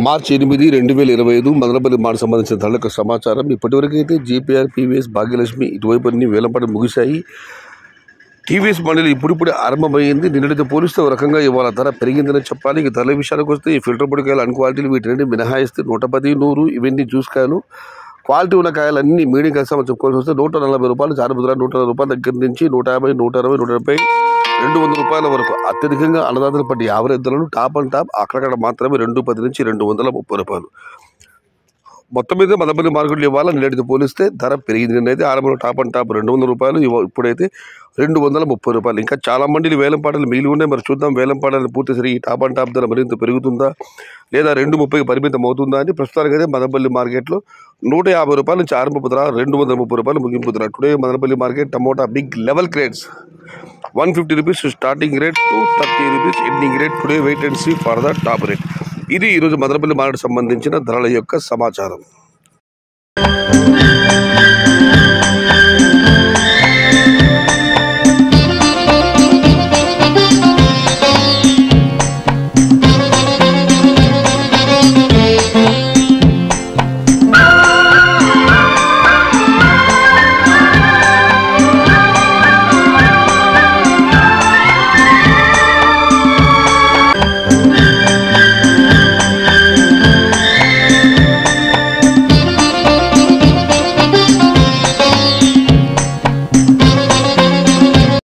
మార్చి 8, 2025 మదనపల్లి మార్చి సంబంధించిన ధరలకు సమాచారం. ఇప్పటివరకు అయితే జీపీఆర్, పీవీఎస్, భాగ్యలక్ష్మి ఇటువైపు అన్ని వేలంపాటలు ముగిశాయి. టీవీఎస్ మండలి ఇప్పుడిప్పుడే ఆరంభమైంది. నిన్నటితో పోలిస్తే ఒక రకంగా ఇవాళ ధర పెరిగిందని చెప్పాలి. ఇక ధరల విషయానికి వస్తే ఈ ఫిల్టర్ పొడికాయలు అన్ క్వాలిటీలు వీటిని మినహాయిస్తే 110, 100 ఇవన్నీ జ్యూస్ కాయలు, క్వాలిటీ ఉన్న కాయలన్నీ మీడియం కాయ చెప్పుకోవాల్సి వస్తే 140 రూపాయలు, చారుముద్ర 140 రూపాయల దగ్గర నుంచి 150, 160, 170, 200 రూపాయల వరకు. అత్యధికంగా అన్నదాతలు పట్టి యావరేజ్ ధరలు టాప్ అండ్ టాప్ అక్కడక్కడ మాత్రమే 210 నుంచి 230 రూపాయలు. మొత్తం మీద మదనపల్లి మార్కెట్లు ఇవ్వాలి నిన్నటితో పోలిస్తే ధర పెరిగింది. నిన్నైతే ఆరంభంలో టాప్ అండ్ టాప్ 200 రూపాయలు, ఇప్పుడైతే 230 రూపాయలు. ఇంకా చాలా మండీలు వేలంపాటలు మిగిలి ఉన్నాయి. మరి చూద్దాం వేలంపాటలు పూర్తిసరి ఈ టాప్ అండ్ టాప్ ధర మరింత పెరుగుతుందా లేదా 230కి పరిమితం అవుతుందా అని. ప్రస్తుతానికి అయితే మదనపల్లి మార్కెట్లో 150 రూపాయల నుంచి ఆరంభపు ధర 230 రూపాయలు ముగింపు ధర. Today Madanapalle market tomato big level crates 150 rupees starting rate to 30 rupees ending rate. Today wait and see for the top rate. ఇది ఈరోజు మదనపల్లి మార్కెట్ సంబంధించిన ధరల యొక్క సమాచారం.